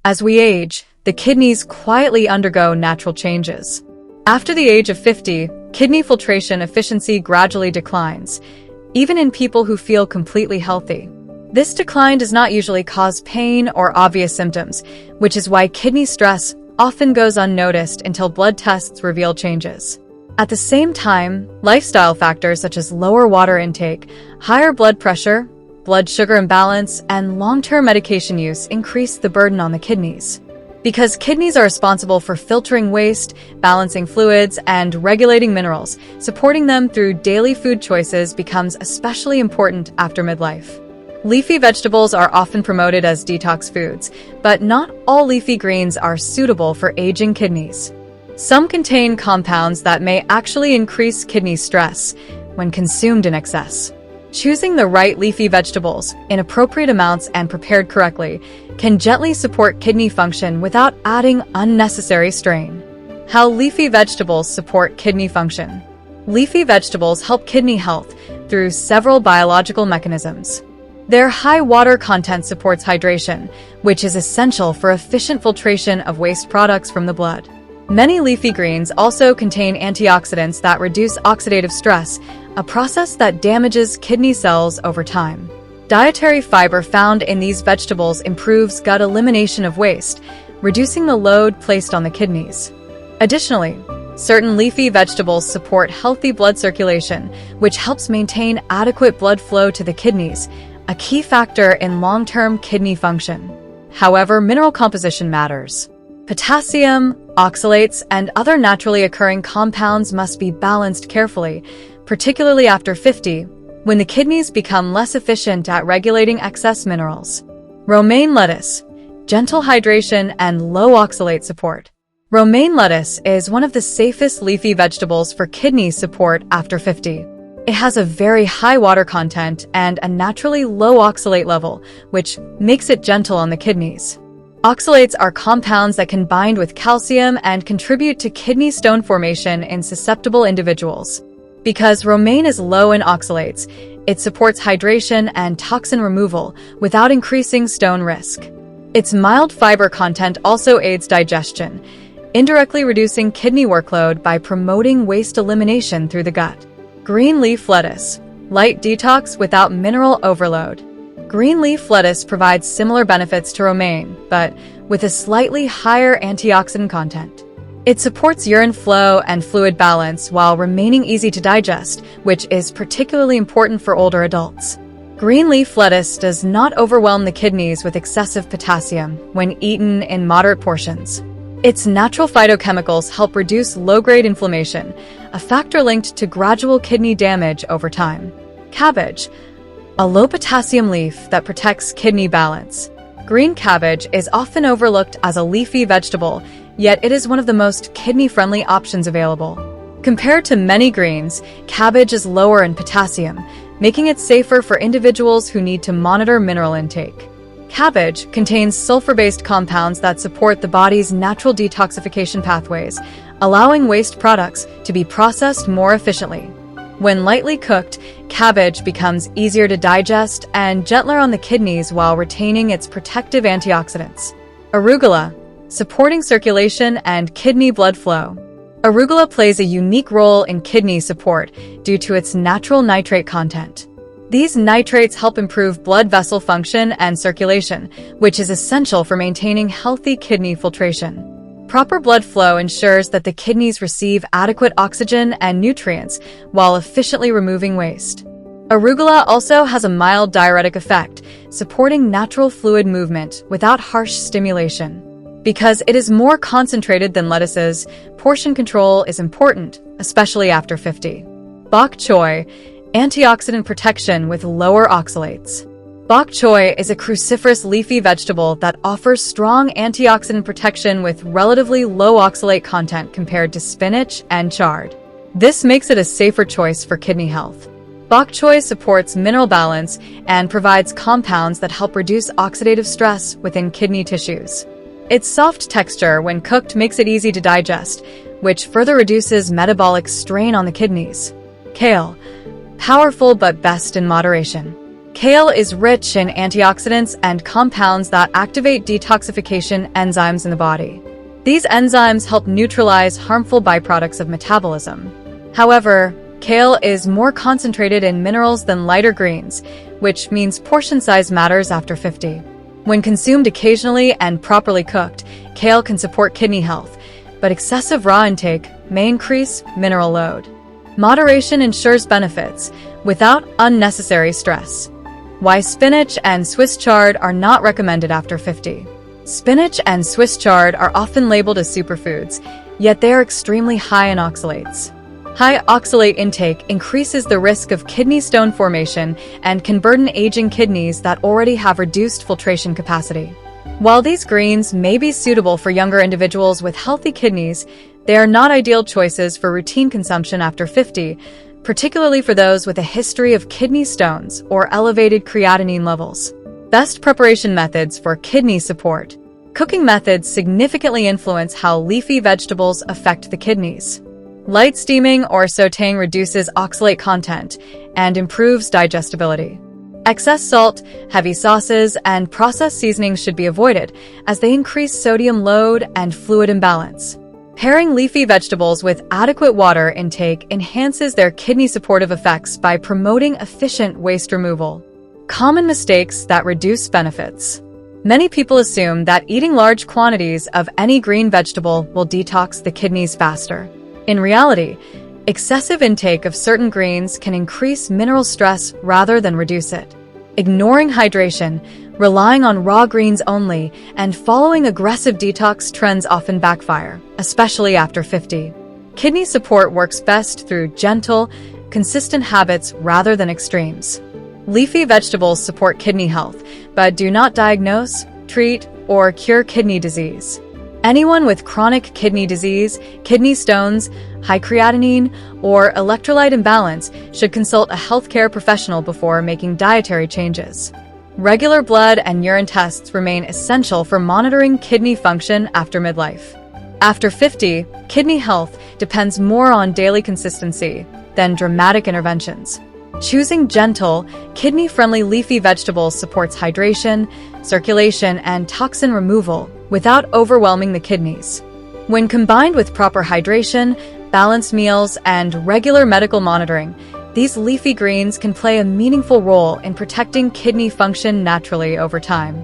As we age, the kidneys quietly undergo natural changes. After the age of 50, kidney filtration efficiency gradually declines, even in people who feel completely healthy. This decline does not usually cause pain or obvious symptoms, which is why kidney stress often goes unnoticed until blood tests reveal changes. At the same time, lifestyle factors such as lower water intake, higher blood pressure, blood sugar imbalance, and long-term medication use increase the burden on the kidneys. Because kidneys are responsible for filtering waste, balancing fluids, and regulating minerals, supporting them through daily food choices becomes especially important after midlife. Leafy vegetables are often promoted as detox foods, but not all leafy greens are suitable for aging kidneys. Some contain compounds that may actually increase kidney stress when consumed in excess. Choosing the right leafy vegetables in appropriate amounts and prepared correctly can gently support kidney function without adding unnecessary strain. How leafy vegetables support kidney function. Leafy vegetables help kidney health through several biological mechanisms. Their high water content supports hydration, which is essential for efficient filtration of waste products from the blood. Many leafy greens also contain antioxidants that reduce oxidative stress, a process that damages kidney cells over time. Dietary fiber found in these vegetables improves gut elimination of waste, reducing the load placed on the kidneys. Additionally, certain leafy vegetables support healthy blood circulation, which helps maintain adequate blood flow to the kidneys, a key factor in long-term kidney function. However, mineral composition matters. Potassium, oxalates, and other naturally occurring compounds must be balanced carefully, particularly after 50, when the kidneys become less efficient at regulating excess minerals. Romaine lettuce, gentle hydration and low oxalate support. Romaine lettuce is one of the safest leafy vegetables for kidney support after 50. It has a very high water content and a naturally low oxalate level, which makes it gentle on the kidneys. Oxalates are compounds that can bind with calcium and contribute to kidney stone formation in susceptible individuals. Because romaine is low in oxalates, it supports hydration and toxin removal without increasing stone risk. Its mild fiber content also aids digestion, indirectly reducing kidney workload by promoting waste elimination through the gut. Green leaf lettuce, light detox without mineral overload. Green leaf lettuce provides similar benefits to romaine, but with a slightly higher antioxidant content. It supports urine flow and fluid balance while remaining easy to digest, which is particularly important for older adults. Green leaf lettuce does not overwhelm the kidneys with excessive potassium when eaten in moderate portions. Its natural phytochemicals help reduce low-grade inflammation, a factor linked to gradual kidney damage over time. Cabbage, a low-potassium leaf that protects kidney balance. Green cabbage is often overlooked as a leafy vegetable, yet it is one of the most kidney-friendly options available. Compared to many greens, cabbage is lower in potassium, making it safer for individuals who need to monitor mineral intake. Cabbage contains sulfur-based compounds that support the body's natural detoxification pathways, allowing waste products to be processed more efficiently. When lightly cooked, cabbage becomes easier to digest and gentler on the kidneys while retaining its protective antioxidants. Arugula, supporting circulation and kidney blood flow. Arugula plays a unique role in kidney support due to its natural nitrate content. These nitrates help improve blood vessel function and circulation, which is essential for maintaining healthy kidney filtration. Proper blood flow ensures that the kidneys receive adequate oxygen and nutrients while efficiently removing waste. Arugula also has a mild diuretic effect, supporting natural fluid movement without harsh stimulation. Because it is more concentrated than lettuces, portion control is important, especially after 50. Bok choy, antioxidant protection with lower oxalates. Bok choy is a cruciferous leafy vegetable that offers strong antioxidant protection with relatively low oxalate content compared to spinach and chard. This makes it a safer choice for kidney health. Bok choy supports mineral balance and provides compounds that help reduce oxidative stress within kidney tissues. Its soft texture when cooked makes it easy to digest, which further reduces metabolic strain on the kidneys. Kale, powerful but best in moderation. Kale is rich in antioxidants and compounds that activate detoxification enzymes in the body. These enzymes help neutralize harmful byproducts of metabolism. However, kale is more concentrated in minerals than lighter greens, which means portion size matters after 50. When consumed occasionally and properly cooked, kale can support kidney health, but excessive raw intake may increase mineral load. Moderation ensures benefits without unnecessary stress. Why spinach and Swiss chard are not recommended after 50. Spinach and Swiss chard are often labeled as superfoods, yet they are extremely high in oxalates. High oxalate intake increases the risk of kidney stone formation and can burden aging kidneys that already have reduced filtration capacity. While these greens may be suitable for younger individuals with healthy kidneys, they are not ideal choices for routine consumption after 50, particularly for those with a history of kidney stones or elevated creatinine levels. Best preparation methods for kidney support. Cooking methods significantly influence how leafy vegetables affect the kidneys. Light steaming or sautéing reduces oxalate content and improves digestibility. Excess salt, heavy sauces, and processed seasonings should be avoided as they increase sodium load and fluid imbalance. Pairing leafy vegetables with adequate water intake enhances their kidney supportive effects by promoting efficient waste removal. Common mistakes that reduce benefits. Many people assume that eating large quantities of any green vegetable will detox the kidneys faster. In reality, excessive intake of certain greens can increase mineral stress rather than reduce it. Ignoring hydration, relying on raw greens only, and following aggressive detox trends often backfire, especially after 50. Kidney support works best through gentle, consistent habits rather than extremes. Leafy vegetables support kidney health, but do not diagnose, treat, or cure kidney disease. Anyone with chronic kidney disease, kidney stones, high creatinine, or electrolyte imbalance should consult a healthcare professional before making dietary changes. Regular blood and urine tests remain essential for monitoring kidney function after midlife. After 50, kidney health depends more on daily consistency than dramatic interventions. Choosing gentle, kidney-friendly leafy vegetables supports hydration, circulation, and toxin removal without overwhelming the kidneys. When combined with proper hydration, balanced meals, and regular medical monitoring, these leafy greens can play a meaningful role in protecting kidney function naturally over time.